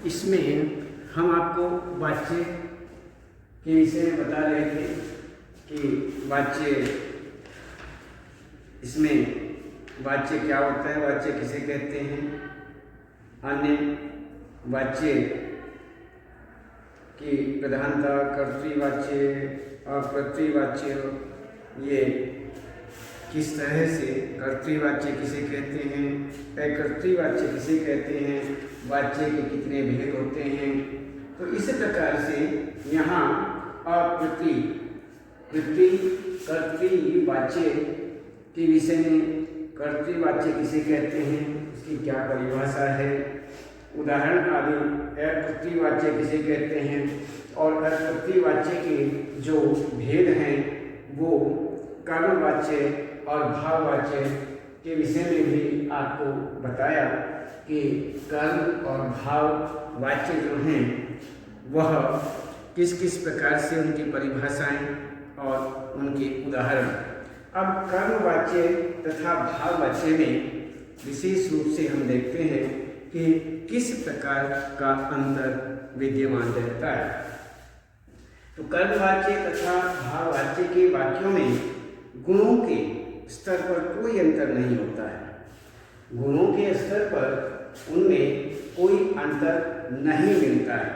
इसमें हम आपको वाच्य के विषय में बता रहे थे कि वाच्य, इसमें वाच्य क्या होता है, वाच्य किसे कहते हैं, अन्य वाच्य की प्रधानता, कर्तृवाच्य और प्रत्ययवाच्य, ये किस तरह से कर्तृवाच्य किसे कहते हैं, अकर्तृवाच्य किसे कहते हैं, वाच्य के कितने भेद होते हैं। तो इस प्रकार से यहाँ अप्रति कृति कर्तृवाच्य के विषय में कर्तृवाच्य किसे कहते हैं, उसकी क्या परिभाषा है, उदाहरण आदि, अकृतवाच्य किसे कहते हैं और अकृतवाच्य के जो भेद हैं वो कर्मवाच्य और भाववाच्य के विषय में भी आपको बताया कि कर्म और भाववाच्य जो हैं वह किस किस प्रकार से उनकी परिभाषाएं और उनके उदाहरण। अब कर्मवाच्य तथा भाववाच्य में विशेष रूप से हम देखते हैं कि किस प्रकार का अंतर विद्यमान रहता है। तो कर्मवाच्य तथा भाववाच्य के वाक्यों में गुणों के स्तर पर कोई अंतर नहीं होता है। गुणों के स्तर पर उनमें कोई अंतर नहीं मिलता है।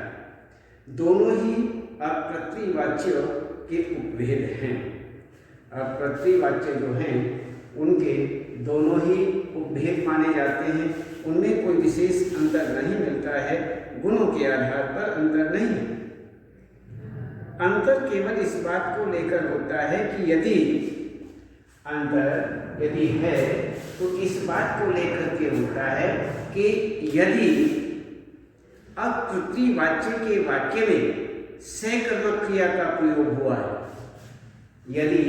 दोनों ही अप्रत्ययवाच्य के उपभेद हैं। अप्रत्ययवाच्य जो हैं उनके दोनों ही उपभेद माने जाते हैं, उनमें कोई विशेष अंतर नहीं मिलता है। गुणों के आधार पर अंतर नहीं। अंतर केवल इस बात को लेकर होता है कि यदि अंतर यदि है तो इस बात को लेकर के होता है कि यदि अकृतवाच्य के वाक्य में सकर्मक क्रिया का प्रयोग हुआ है, यदि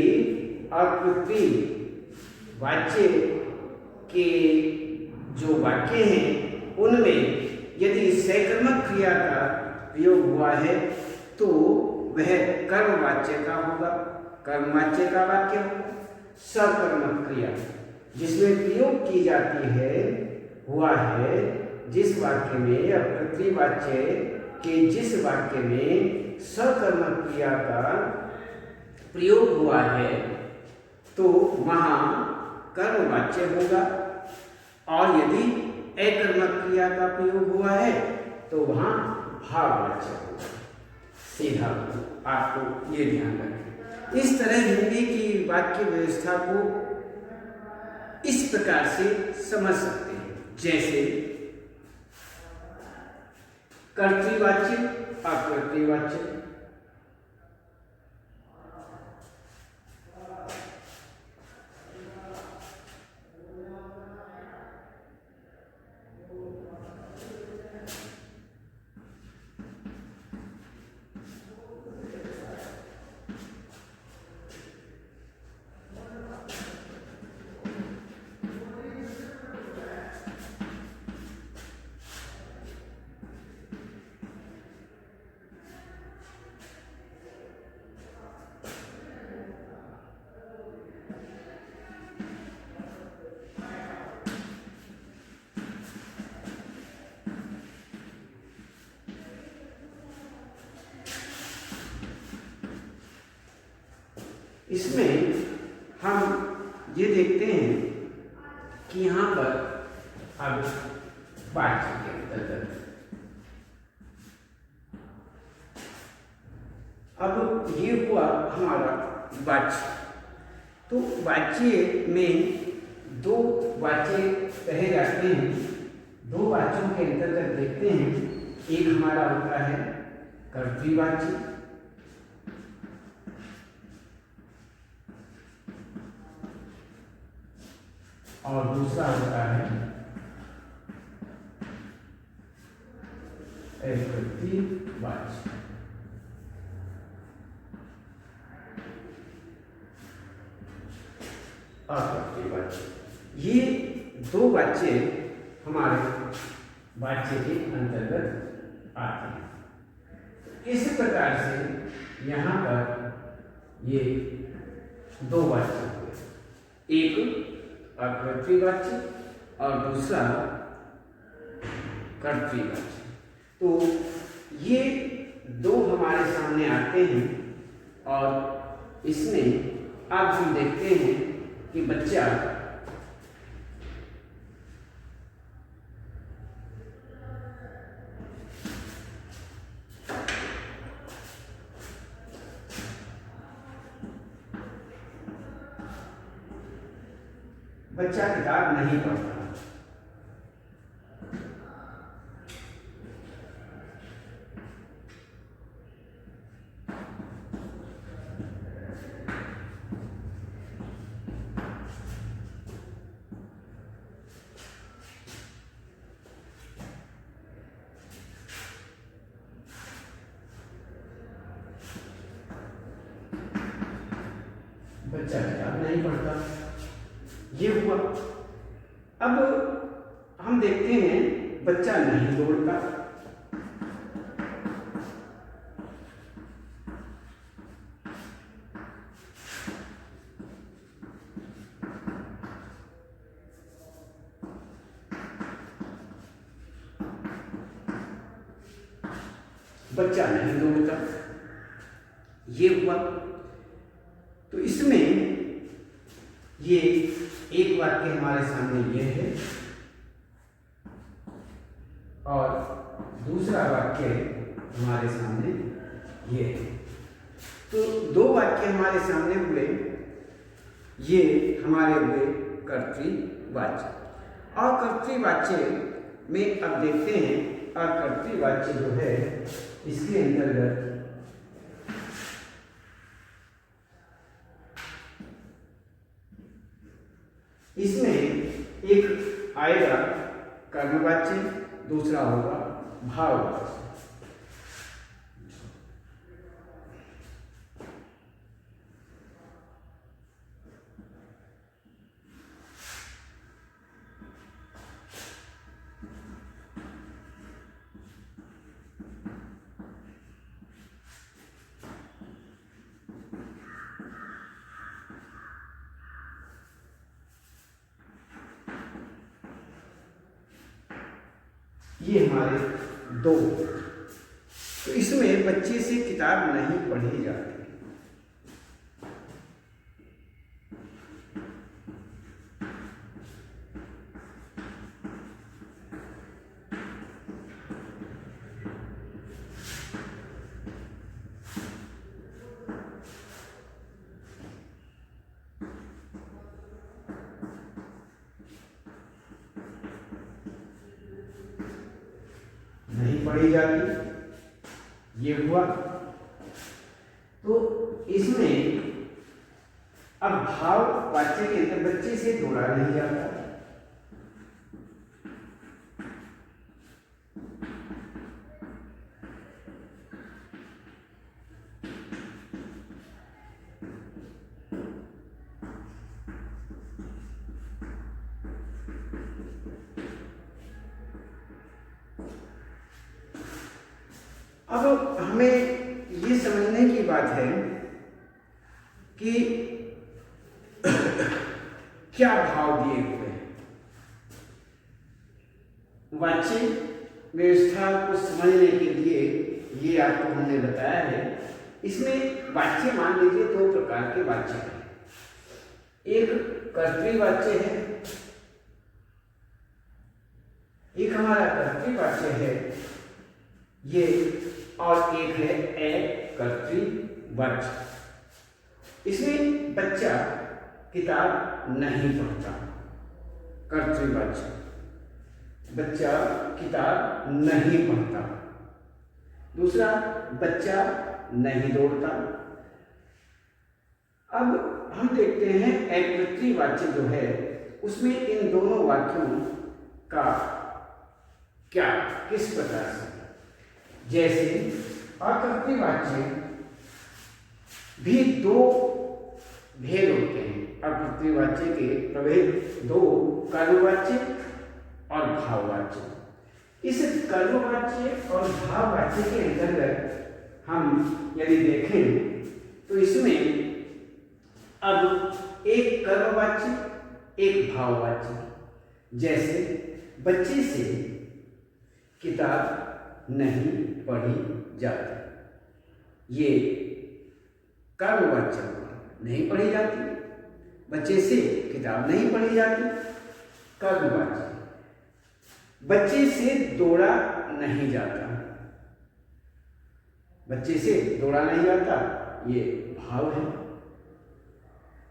अकृतवाच्य के जो वाक्य हैं उनमें यदि सकर्मक क्रिया का प्रयोग हुआ है तो वह कर्मवाच्य का होगा, कर्मवाच्य का वाक्य होगा। सकर्मक क्रिया जिसमें प्रयोग की जाती है हुआ है, जिस वाक्य में अकृतवाच्य के जिस वाक्य में सकर्मक क्रिया का प्रयोग हुआ है तो वहाँ कर्मवाच्य होगा, और यदि अकर्मक क्रिया का प्रयोग हुआ है तो वहाँ भाववाच्य होगा। सीधा आपको ये ध्यान रखें। इस तरह हिंदी की वाक्य व्यवस्था को इस प्रकार से समझ सकते हैं, जैसे कर्तृवाच्य अकृतवाच्य, इसमें हम ये देखते हैं कि यहाँ पर अब वाच्य के अंतर्गत अब ये हुआ हमारा वाच्य। तो वाच्य में दो वाच्य कहे जाते हैं। दो वाच्यों के अंतर्गत देखते हैं, एक हमारा होता है कर्तृवाच्य और दूसरा होता है अकृतवाच्य। अकृतवाच्य ये दो वाच्य हमारे वाच्य के अंतर्गत आते हैं। इस प्रकार से यहाँ पर ये दो वाच्य हुए, एक अकृतवाच्य और दूसरा कर्तृवाच्य। तो ये दो हमारे सामने आते हैं और इसमें अब हम देखते हैं कि बच्चा किताब नहीं पढ़ता। बच्चा किताब नहीं पढ़ता, ये हुआ। अब हम देखते हैं बच्चा नहीं दौड़ता। बच्चा नहीं दौड़ता, ये हुआ। तो इसमें ये एक वाक्य हमारे सामने ये है और दूसरा वाक्य हमारे सामने ये है। तो दो वाक्य हमारे सामने हुए, ये हमारे हुए कर्तृवाच्य। अकर्तृवाच्य में अब देखते हैं अकर्तृवाच्य जो है इसके अंतर्गत इसमें एक आएगा कर्मवाच्य, दूसरा होगा भाववाच्य। ये हमारे दो। तो इसमें बच्चे से किताब नहीं पढ़ी जाती। पढ़ी जाती, ये हुआ। तो इसमें अब भाववाच्य के अंदर बच्चे से जोड़ा नहीं जाता। अब हमें ये समझने की बात है कि क्या भाव दिए हुए हैं। वाच्य व्यवस्था को समझने के लिए ये आपको हमने बताया है। इसमें वाच्य मान लीजिए दो प्रकार के वाच्य हैं। एक कर्तृवाच्य है, एक हमारा कर्तृवाच्य है ये, और एक है अकर्तृवाच्य। इसमें बच्चा किताब नहीं पढ़ता, कर्तृवाच्य। बच्चा किताब नहीं पढ़ता। दूसरा, बच्चा नहीं दौड़ता। अब हम देखते हैं अकर्तृवाच्य जो है उसमें इन दोनों वाक्यों का क्या किस प्रकार से, जैसे अकर्तृवाच्य भी दो भेद होते हैं। अकर्तृवाच्य के प्रभेद दो, कर्मवाच्य और भाववाच्य। इस कर्मवाच्य और भाववाच्य के अंतर्गत हम यदि देखें तो इसमें अब एक कर्मवाच्य एक भाववाच्य। जैसे बच्चे से किताब नहीं पढ़ी जाती। ये कर्मवाच्य हुआ, नहीं पढ़ी जाती। बच्चे से किताब नहीं पढ़ी जाती, कर्मवाच्य। बच्चे से दौड़ा नहीं जाता, बच्चे से दौड़ा नहीं जाता, ये भाव है।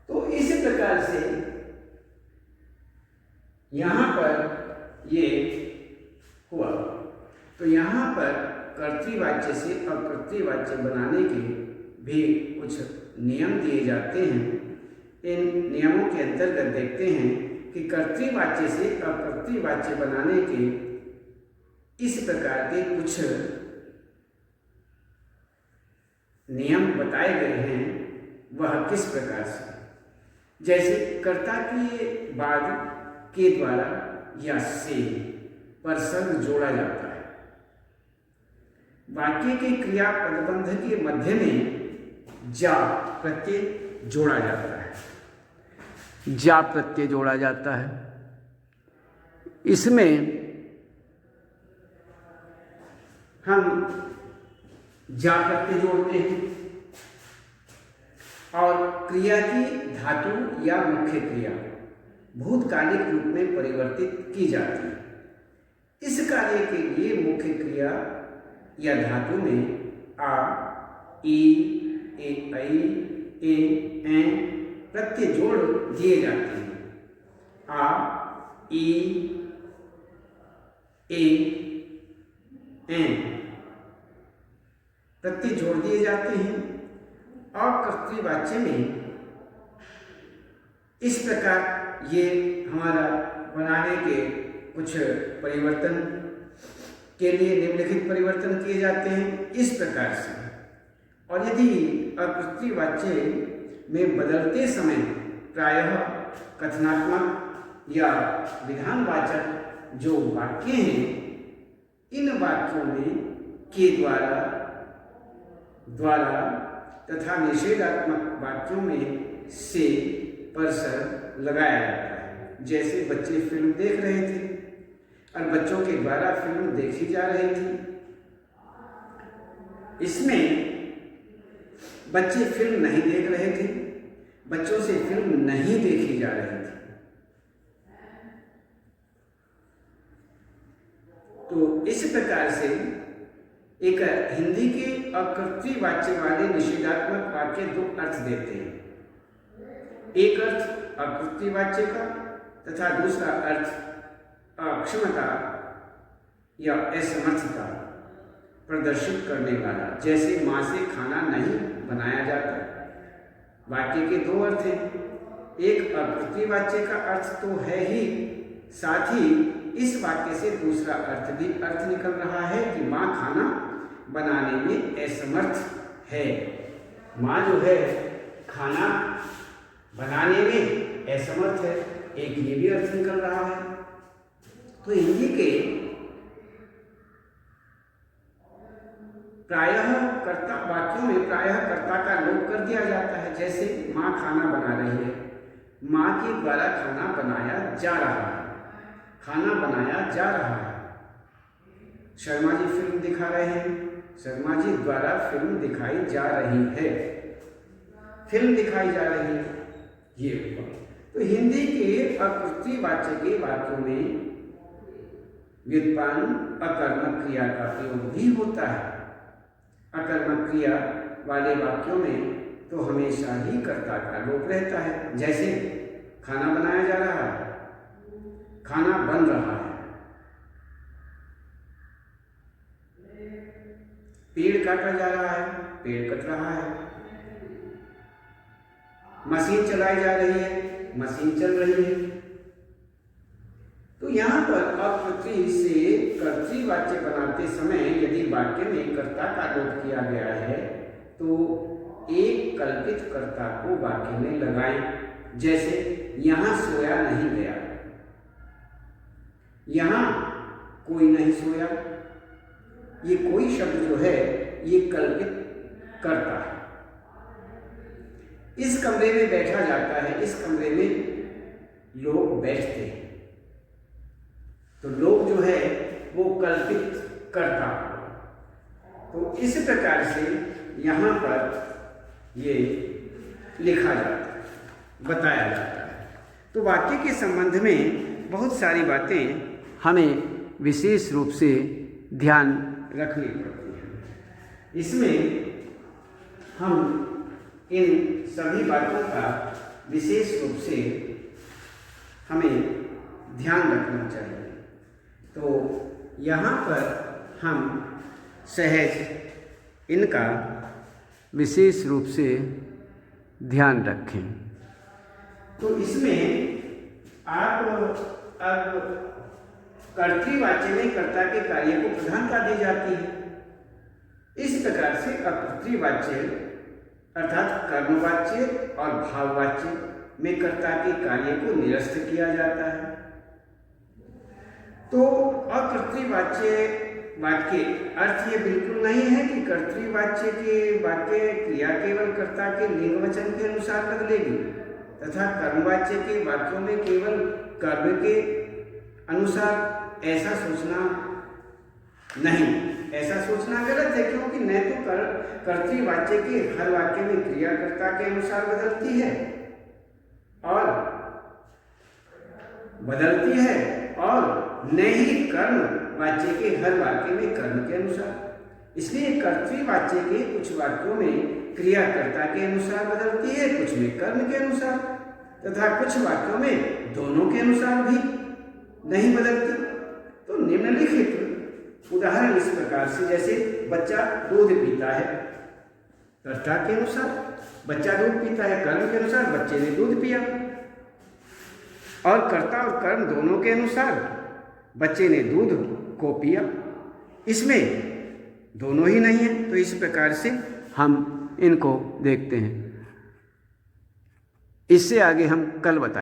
तो इस प्रकार से यहां पर ये हुआ। तो यहां पर कर्तृवाच्य से अकर्तृवाच्य बनाने के भी कुछ नियम दिए जाते हैं। इन नियमों के अंतर्गत देखते हैं कि कर्तृवाच्य से अकर्तृवाच्य बनाने के इस प्रकार के कुछ नियम बताए गए हैं। वह किस प्रकार से, जैसे कर्ता के बाद के द्वारा या से परसंग जोड़ा जाता है। वाक्य के क्रिया पदबंध के मध्य में जा प्रत्यय जोड़ा जाता है, जा प्रत्यय जोड़ा जाता है। इसमें हम जा प्रत्यय जोड़ते हैं और क्रिया की धातु या मुख्य क्रिया भूतकालिक रूप में परिवर्तित की जाती है। इस कार्य के लिए मुख्य क्रिया या धातु में आ, ई, ए, ऐ, ए, प्रत्यय जोड़ दिए जाते हैं। आ, ई, ए, प्रत्यय जोड़ दिए जाते हैं। अकर्तृवाच्य में इस प्रकार ये हमारा बनाने के कुछ परिवर्तन के लिए निम्नलिखित परिवर्तन किए जाते हैं इस प्रकार से। और यदि अकर्तृवाच्य में बदलते समय प्रायः कथनात्मक या विधानवाचक जो वाक्य हैं, इन वाक्यों में के द्वारा तथा निषेधात्मक वाक्यों में से परसर लगाया जाता है। जैसे बच्चे फिल्म देख रहे थे और बच्चों के द्वारा फिल्म देखी जा रही थी। इसमें बच्चे फिल्म नहीं देख रहे थे, बच्चों से फिल्म नहीं देखी जा रही थी। तो इस प्रकार से एक हिंदी के अकर्तृवाच्य वाले निषेधात्मक वाक्य दो अर्थ देते हैं। एक अर्थ अकर्तृवाच्य का तथा दूसरा अर्थ अक्षमता या असमर्थता प्रदर्शित करने वाला। जैसे मां से खाना नहीं बनाया जाता, वाक्य के दो अर्थ हैं। एक अकर्तृवाच्य का अर्थ तो है ही, साथ ही इस वाक्य से दूसरा अर्थ भी अर्थ निकल रहा है कि मां खाना बनाने में असमर्थ है। मां जो है खाना बनाने में असमर्थ है, एक ये भी अर्थ निकल रहा है। तो हिंदी के प्रायः कर्ता वाक्यों में प्रायः कर्ता का लोप कर दिया जाता है। जैसे मां खाना बना रही है, मां के द्वारा खाना बनाया जा रहा है, खाना बनाया जा रहा है। शर्मा जी फिल्म दिखा रहे हैं, शर्मा जी द्वारा फिल्म दिखाई जा रही है, फिल्म दिखाई जा रही है, ये हुआ। तो हिंदी के अकर्तृवाच्य के वाक्यों में व्युत्पन्न अकर्मक क्रिया का प्रयोग भी होता है। अकर्मक क्रिया वाले वाक्यों में तो हमेशा ही कर्ता का लोप रहता है। जैसे खाना बनाया जा रहा है, खाना बन रहा है, पेड़ काटा जा रहा है, पेड़ कट रहा है, मशीन चलाई जा रही है, मशीन चल रही है। तो यहाँ पर अकर्तृ से कर्तृवाच्य बनाते समय यदि वाक्य में कर्ता का लोप किया गया है तो एक कल्पित कर्ता को वाक्य में लगाएं। जैसे यहाँ सोया नहीं गया, यहाँ कोई नहीं सोया, ये कोई शब्द जो है ये कल्पित कर्ता है। इस कमरे में बैठा जाता है, इस कमरे में लोग बैठते हैं, तो लोग जो है वो कल्पित कर्ता। तो इस प्रकार से यहाँ पर ये लिखा जाता है, बताया जाता है। तो वाक्य के संबंध में बहुत सारी बातें हमें विशेष रूप से ध्यान रखनी पड़ती हैं। इसमें हम इन सभी बातों का विशेष रूप से हमें ध्यान रखना चाहिए। तो यहाँ पर हम सहज इनका विशेष रूप से ध्यान रखें। तो इसमें आप अब कर्तृवाच्य में कर्ता के कार्य को प्रधानता दी जाती है। इस प्रकार से अकर्तृवाच्य अर्थात कर्मवाच्य और भाववाच्य में कर्ता के कार्य को निरस्त किया जाता है। तो अकर्तृवाच्य वाक्य अर्थ ये बिल्कुल नहीं है कि कर्तृवाच्य के वाक्य क्रिया केवल कर्ता के लिंग वचन के अनुसार बदलेगी तथा कर्मवाच्य के वाक्यों में केवल कर्म के अनुसार ऐसा सोचना नहीं, ऐसा सोचना गलत है, क्योंकि न तो कर्तृवाच्य के हर वाक्य में क्रिया कर्ता के अनुसार बदलती है और न ही कर्म वाच्य के हर वाक्य में कर्म के अनुसार। इसलिए कर्तृवाच्य के कुछ वाक्यों में क्रिया कर्ता के अनुसार बदलती है, कुछ में कर्म के अनुसार तथा कुछ वाक्यों में दोनों के अनुसार भी नहीं बदलती। तो निम्नलिखित उदाहरण इस प्रकार से, जैसे बच्चा दूध पीता है, कर्ता के अनुसार बच्चा दूध पीता है, कर्म के अनुसार बच्चे ने दूध पिया, और कर्ता और कर्म दोनों के अनुसार बच्चे ने दूध को पिया। इसमें दोनों ही नहीं है। तो इस प्रकार से हम इनको देखते हैं। इससे आगे हम कल बताएंगे।